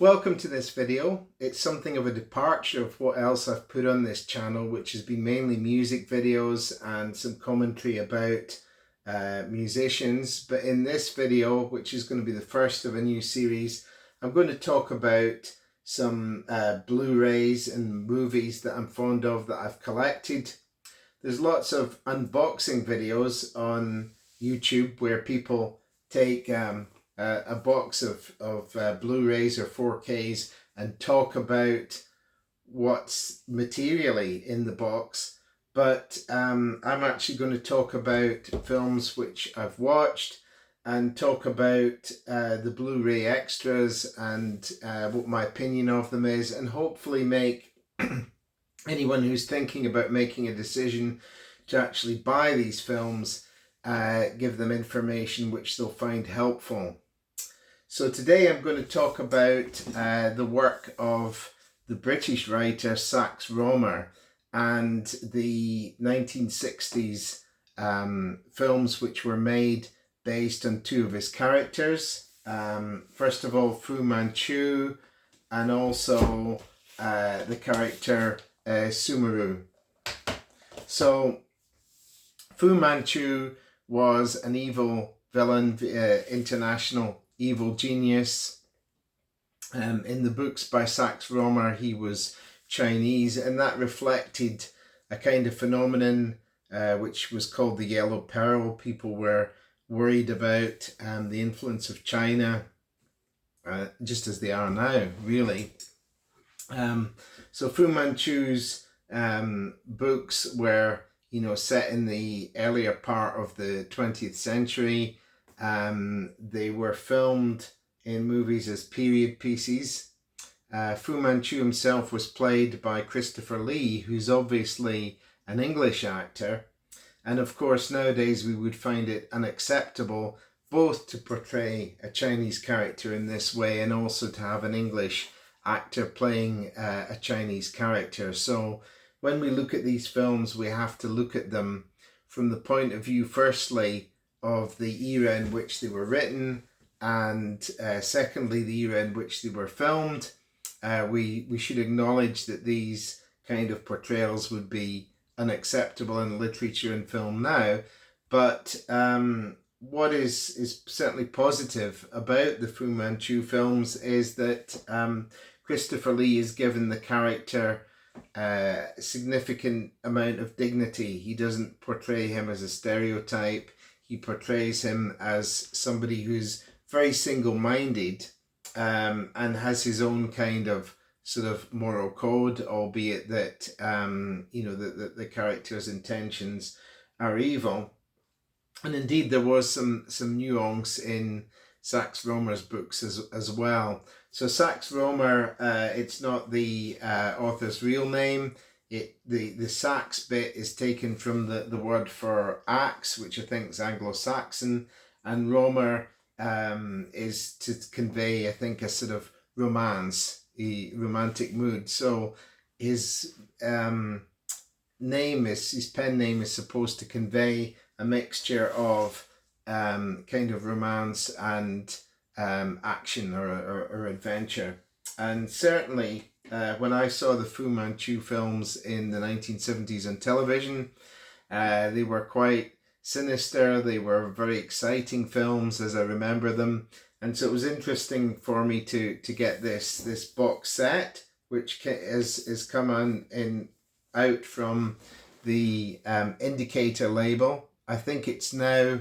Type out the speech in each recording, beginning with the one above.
Welcome to this video. It's something of a departure of what else I've put on this channel, which has been mainly music videos and some commentary about musicians. But in this video, which is going to be the first of a new series, I'm going to talk about some Blu-rays and movies that I'm fond of that I've collected. There's lots of unboxing videos on YouTube where people take a box of Blu-rays or 4Ks and talk about what's materially in the box. But I'm actually going to talk about films which I've watched and talk about the Blu-ray extras and what my opinion of them is, and hopefully make anyone who's thinking about making a decision to actually buy these films, give them information which they'll find helpful. So today I'm going to talk about the work of the British writer Sax Rohmer and the 1960s films which were made based on two of his characters. First of all, Fu Manchu, and also the character Sumeru. So Fu Manchu was an evil villain, international evil genius. In the books by Sax Rohmer, he was Chinese, and that reflected a kind of phenomenon which was called the Yellow Peril. People were worried about the influence of China, just as they are now, really. So Fu Manchu's books were, set in the earlier part of the 20th century. They were filmed in movies as period pieces. Fu Manchu himself was played by Christopher Lee, who's obviously an English actor. And of course, nowadays we would find it unacceptable both to portray a Chinese character in this way and also to have an English actor playing a Chinese character. So when we look at these films, we have to look at them from the point of view, firstly, of the era in which they were written, and secondly, the era in which they were filmed. We should acknowledge that these kind of portrayals would be unacceptable in literature and film now. But what is certainly positive about the Fu Manchu films is that Christopher Lee is given the character a significant amount of dignity. He doesn't portray him as a stereotype. He portrays him as somebody who's very single-minded and has his own kind of sort of moral code, albeit that the character's intentions are evil. And indeed, there was some nuance in Sax Rohmer's books as well. So Sax Rohmer, it's not the author's real name. The Sax bit is taken from the word for axe, which I think is Anglo-Saxon, and Rohmer is to convey, I think, a sort of romance, a romantic mood. So his pen name is supposed to convey a mixture of kind of romance and action or adventure. And certainly when I saw the Fu Manchu films in the 1970s on television, they were quite sinister. They were very exciting films as I remember them. And so it was interesting for me to get this box set, which is come out from the Indicator label. I think it's now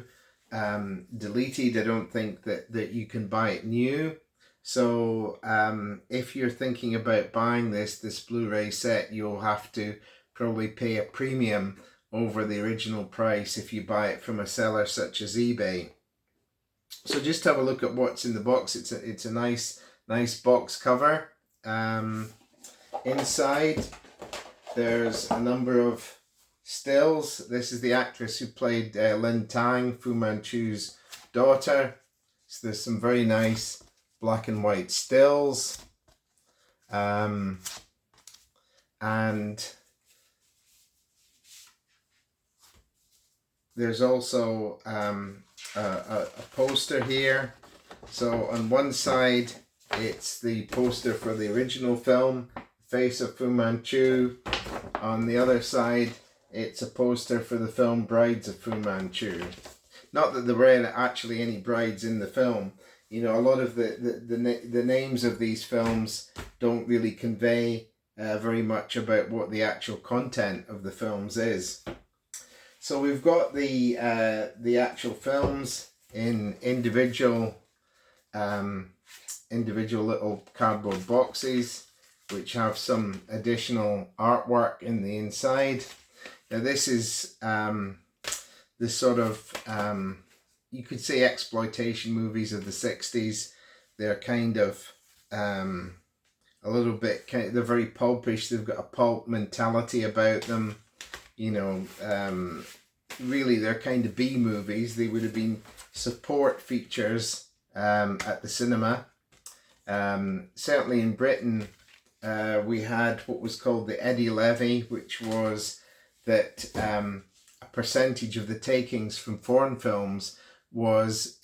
deleted. I don't think that you can buy it new. So if you're thinking about buying this Blu-ray set, you'll have to probably pay a premium over the original price if you buy it from a seller such as eBay. So just have a look at what's in the box. It's a nice box cover. Inside there's a number of stills. This is the actress who played Lin Tang, Fu Manchu's daughter. So there's some very nice black and white stills. And there's also a poster here. So on one side it's the poster for the original film, Face of Fu Manchu. On the other side, it's a poster for the film Brides of Fu Manchu. Not that there were actually any brides in the film. You know, a lot of the names of these films don't really convey very much about what the actual content of the films is. So we've got the actual films in individual little cardboard boxes, which have some additional artwork in the inside. Now this is the sort of you could say exploitation movies of the 60s. They're kind of a little bit they're very pulpish. They've got a pulp mentality about them. You know, really they're kind of B movies. They would have been support features at the cinema. Certainly in Britain, we had what was called the Eddie Levy, which was that a percentage of the takings from foreign films was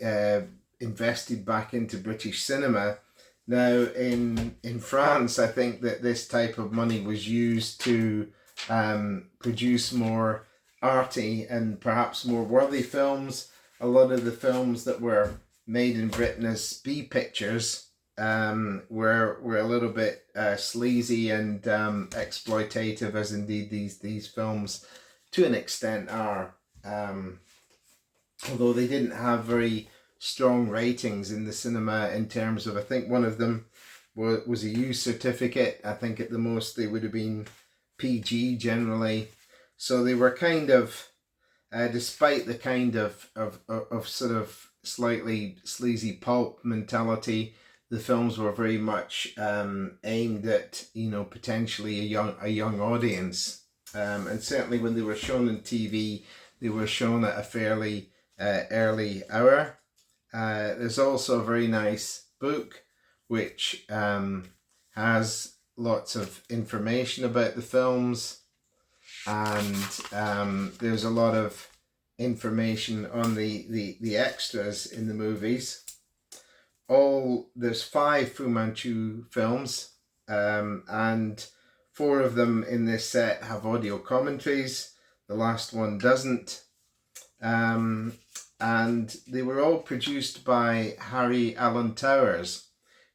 invested back into British cinema. Now in France, I think that this type of money was used to produce more arty and perhaps more worthy films. A lot of the films that were made in Britain as B pictures were a little bit sleazy and exploitative, as indeed these films to an extent are. Although they didn't have very strong ratings in the cinema in terms of, I think one of them was a U certificate. I think at the most they would have been PG generally. So they were kind of, despite the kind of sort of slightly sleazy pulp mentality, the films were very much aimed at, you know, potentially a young audience. And certainly when they were shown on TV, they were shown at a fairly early hour. There's also a very nice book which has lots of information about the films, and there's a lot of information on the extras in the movies. There's 5 Fu Manchu films, and 4 of them in this set have audio commentaries. The last one doesn't. And they were all produced by Allan Towers,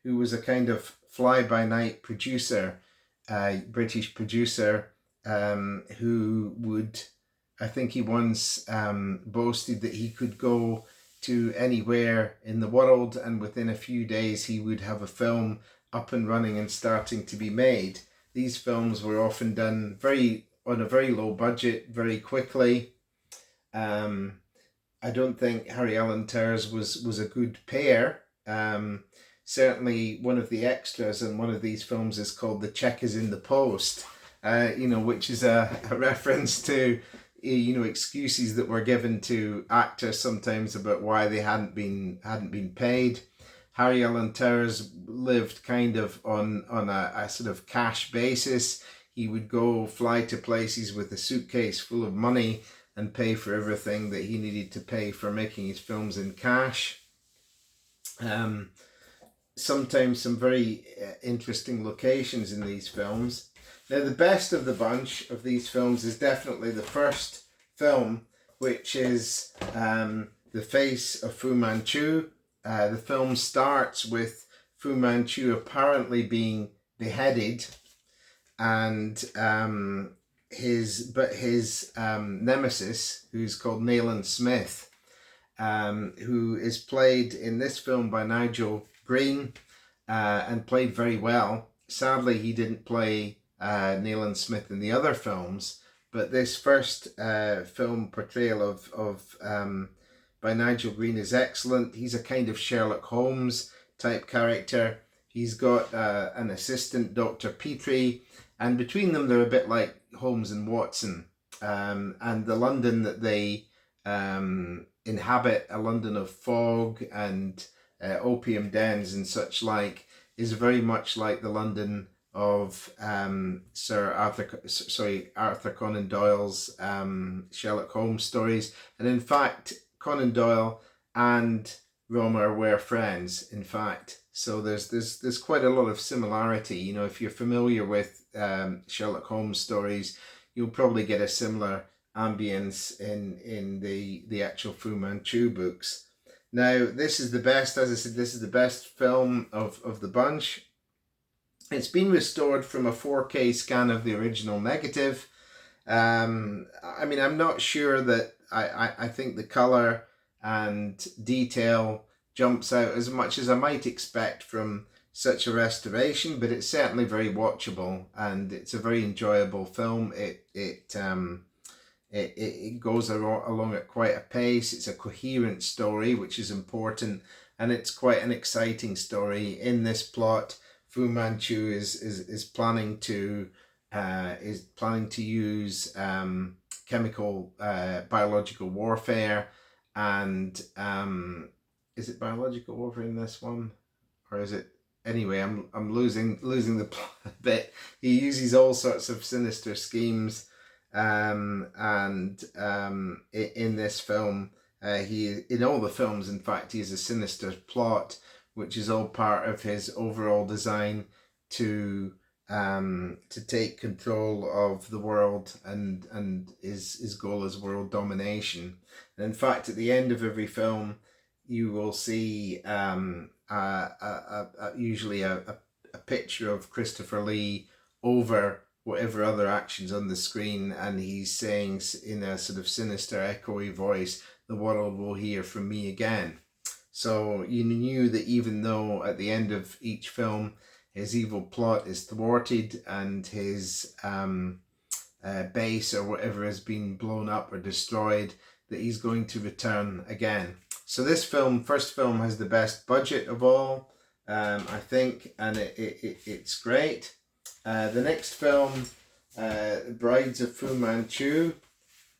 who was a kind of fly-by-night producer, British producer, who would, I think he once boasted that he could go to anywhere in the world and within a few days he would have a film up and running and starting to be made. These films were often done on a very low budget, very quickly. I don't think Allan Towers was a good payer. Certainly one of the extras in one of these films is called The Check Is in the Post, you know, which is a reference to, you know, excuses that were given to actors sometimes about why they hadn't been paid. Allan Towers lived kind of on a sort of cash basis. He would go fly to places with a suitcase full of money and pay for everything that he needed to pay for making his films in cash. Sometimes some very interesting locations in these films. Now the best of the bunch of these films is definitely the first film, which is The Face of Fu Manchu. The film starts with Fu Manchu apparently being beheaded, and his nemesis, who's called Nayland Smith, who is played in this film by Nigel Green, and played very well. Sadly, he didn't play Nayland Smith in the other films, but this first film portrayal of by Nigel Green is excellent. He's a kind of Sherlock Holmes type character. He's got an assistant, Dr. Petrie, and between them they're a bit like Holmes and Watson. And the London that they inhabit, a London of fog and opium dens and such like, is very much like the London of Arthur Conan Doyle's Sherlock Holmes stories. And in fact, Conan Doyle and Romer were friends. In fact, So there's quite a lot of similarity. You know, if you're familiar with Sherlock Holmes stories, you'll probably get a similar ambience in the actual Fu Manchu books. Now, this is the best, as I said, this is the best film of the bunch. It's been restored from a 4K scan of the original negative. I mean, I'm not sure that I think the color and detail jumps out as much as I might expect from such a restoration, but it's certainly very watchable and it's a very enjoyable film. It goes along at quite a pace. It's a coherent story, which is important, and it's quite an exciting story. In this plot, Fu Manchu is planning to use chemical biological warfare, and is it biological warfare in this one, or is it? Anyway, I'm losing the plot a bit. He uses all sorts of sinister schemes, and in this film, in all the films, in fact, he has a sinister plot, which is all part of his overall design to take control of the world, and his goal is world domination. And in fact, at the end of every film, you will see usually a picture of Christopher Lee over whatever other actions on the screen, and he's saying in a sort of sinister, echoey voice, "The world will hear from me again." So you knew that even though at the end of each film his evil plot is thwarted and his base or whatever has been blown up or destroyed, that he's going to return again. So this first film, has the best budget of all, I think, and it's great. The next film, Brides of Fu Manchu,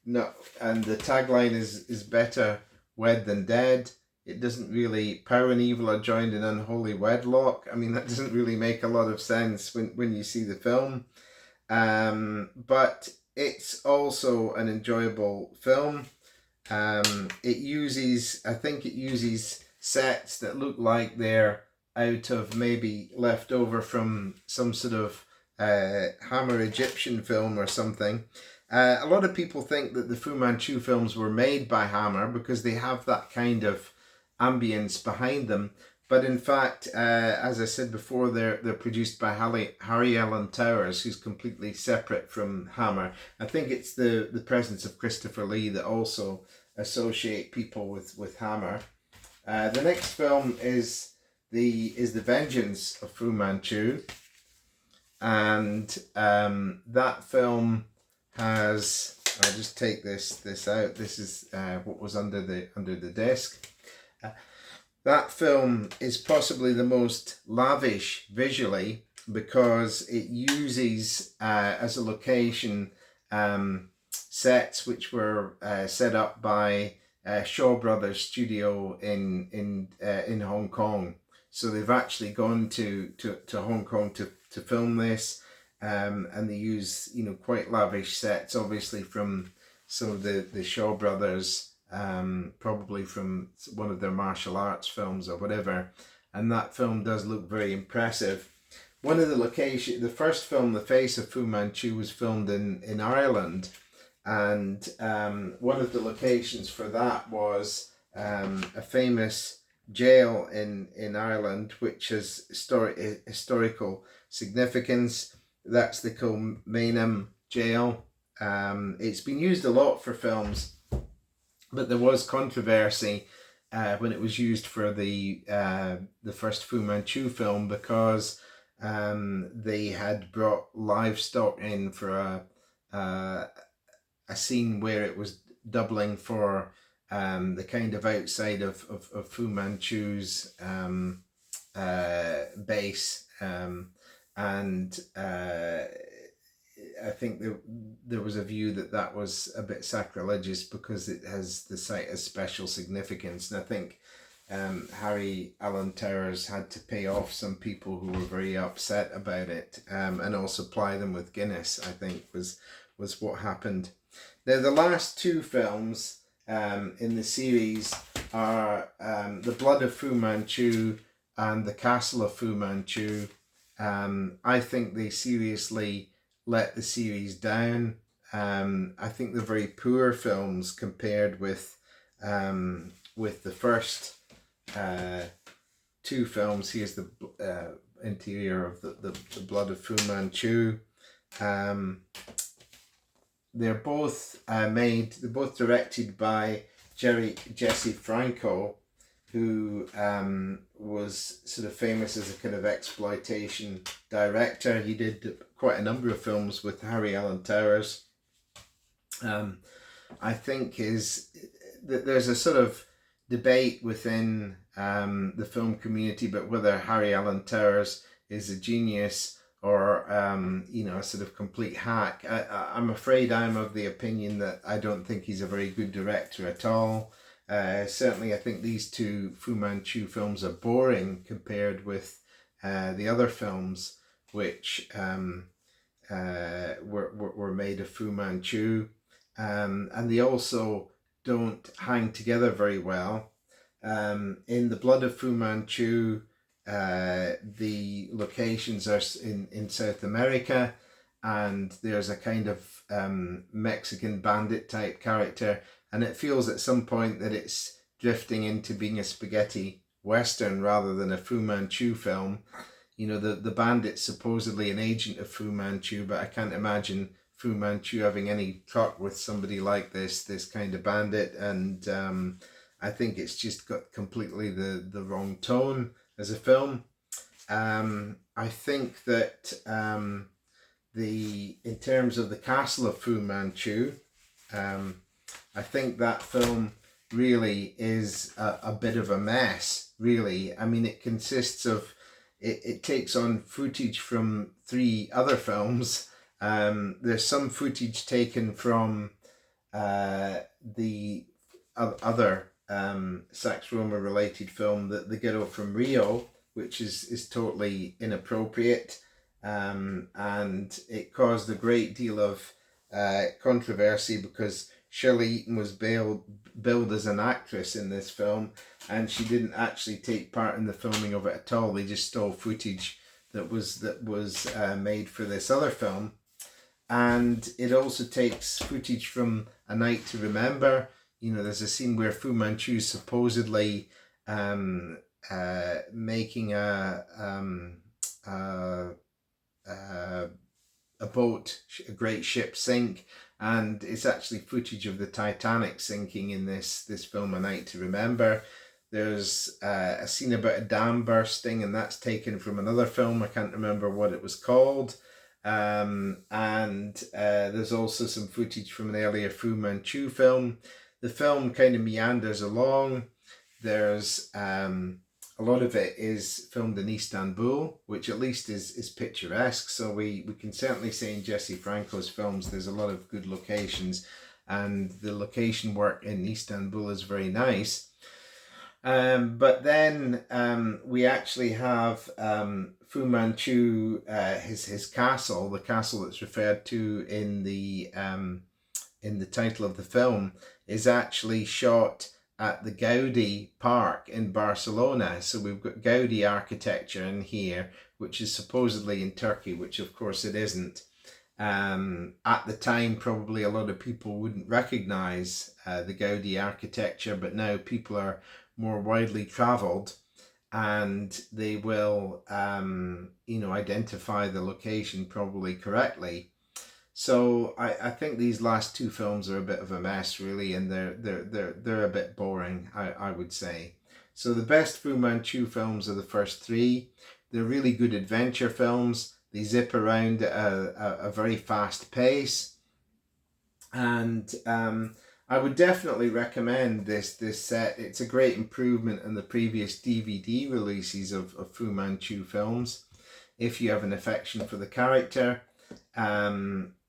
no, and the tagline is better wed than dead. It doesn't really, power and evil are joined in unholy wedlock. I mean, that doesn't really make a lot of sense when you see the film. But it's also an enjoyable film. I think it uses sets that look like they're out of maybe left over from some sort of Hammer Egyptian film or something. A lot of people think that the Fu Manchu films were made by Hammer because they have that kind of ambience behind them, but in fact, as I said before, they're produced by Harry Allan Towers, who's completely separate from Hammer. I think it's the presence of Christopher Lee that also associate people with Hammer. The next film is the Vengeance of Fu Manchu, and that film has. I'll just take this out. This is what was under the desk. That film is possibly the most lavish visually because it uses as a location sets which were set up by Shaw Brothers Studio in Hong Kong. So they've actually gone to Hong Kong to film this, and they use quite lavish sets, obviously from some of the Shaw Brothers. Probably from one of their martial arts films or whatever, and that film does look very impressive. One of the locations, the first film, The Face of Fu Manchu, was filmed in Ireland, and one of the locations for that was a famous jail in Ireland, which has historical significance. That's the Kilmainham jail. It's been used a lot for films, but there was controversy when it was used for the first Fu Manchu film because they had brought livestock in for a scene where it was doubling for the kind of outside of Fu Manchu's base, and I think there was a view that was a bit sacrilegious because it has the site as special significance, and I think Harry Allan Towers had to pay off some people who were very upset about it, and also supply them with Guinness, I think was what happened. Now the last two films in the series are The Blood of Fu Manchu and The Castle of Fu Manchu. I think they seriously let the series down. I think they're very poor films compared with the first two films. Here's the interior of the Blood of Fu Manchu. They're both they're both directed by Jesse Franco, who was sort of famous as a kind of exploitation director. He did quite a number of films with Harry Allan Towers. I think there's a sort of debate within the film community about whether Harry Allan Towers is a genius or a sort of complete hack. I'm afraid I'm of the opinion that I don't think he's a very good director at all. Certainly I think these two Fu Manchu films are boring compared with the other films which were made of Fu Manchu. And they also don't hang together very well. In The Blood of Fu Manchu, the locations are in South America, and there's a kind of Mexican bandit type character, and it feels at some point that it's drifting into being a spaghetti western rather than a Fu Manchu film. You know, the bandit's supposedly an agent of Fu Manchu, but I can't imagine Fu Manchu having any truck with somebody like this kind of bandit, and I think it's just got completely the wrong tone as a film. I think that in terms of The Castle of Fu Manchu, I think that film really is a bit of a mess, really. I mean, it consists of, it takes on footage from 3 other films. There's some footage taken from the other Sax Roma related film, The Ghetto from Rio, which is totally inappropriate, and it caused a great deal of controversy because Shirley Eaton was billed as an actress in this film, and she didn't actually take part in the filming of it at all. They just stole footage that was made for this other film. And it also takes footage from A Night to Remember. You know, there's a scene where Fu Manchu is supposedly making a boat, a great ship sink, and it's actually footage of the Titanic sinking in this film, A Night to Remember. There's a scene about a dam bursting, and that's taken from another film. I can't remember what it was called. And there's also some footage from an earlier Fu Manchu film. The film kind of meanders along. There's a lot of it is filmed in Istanbul, which at least is picturesque. So we can certainly say in Jesse Franco's films there's a lot of good locations, and the location work in Istanbul is very nice. But then we actually have Fu Manchu, his castle, the castle that's referred to in the title of the film, is actually shot at the Gaudi Park in Barcelona. So we've got Gaudi architecture in here, which is supposedly in Turkey, which of course it isn't. At the time, probably a lot of people wouldn't recognize the Gaudi architecture, but now people are more widely traveled, and they will identify the location probably correctly. So I think these last 2 films are a bit of a mess, really, and they're a bit boring, I would say. So the best Fu Manchu films are the first 3. They're really good adventure films. They zip around at a very fast pace, and I would definitely recommend this set. It's a great improvement on the previous DVD releases of Fu Manchu films, if you have an affection for the character.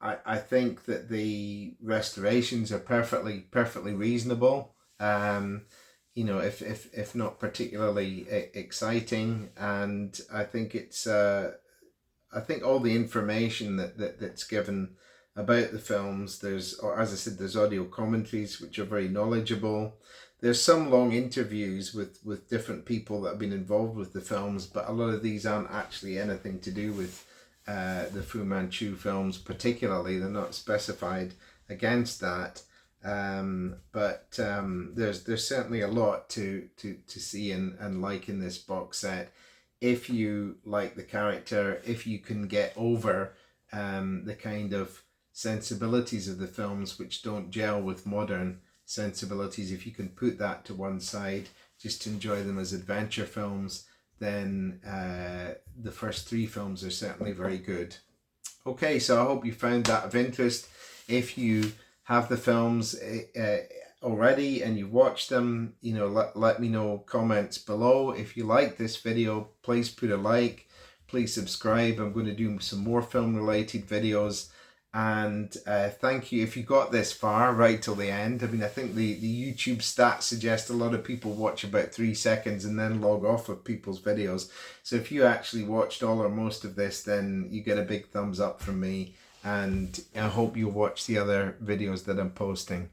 I think that the restorations are perfectly reasonable. If not particularly exciting, and I think it's I think all the information that's given about the films, as I said, there's audio commentaries which are very knowledgeable. there's some long interviews with different people that have been involved with the films, but a lot of these aren't actually anything to do with the Fu Manchu films particularly. They're not specified against that. There's certainly a lot to see and like in this box set. If you like the character, if you can get over the kind of sensibilities of the films which don't gel with modern sensibilities, if you can put that to one side, just enjoy them as adventure films, then the first three films are certainly very good. Okay, so I hope you found that of interest. If you have the films already and you've watched them, you know, let me know, comments below. If you like this video, please put a like, please subscribe. I'm going to do some more film related videos. And thank you if you got this far, right till the end. I mean, I think the YouTube stats suggest a lot of people watch about 3 seconds and then log off of people's videos. So if you actually watched all or most of this, then you get a big thumbs up from me. And I hope you'll watch the other videos that I'm posting.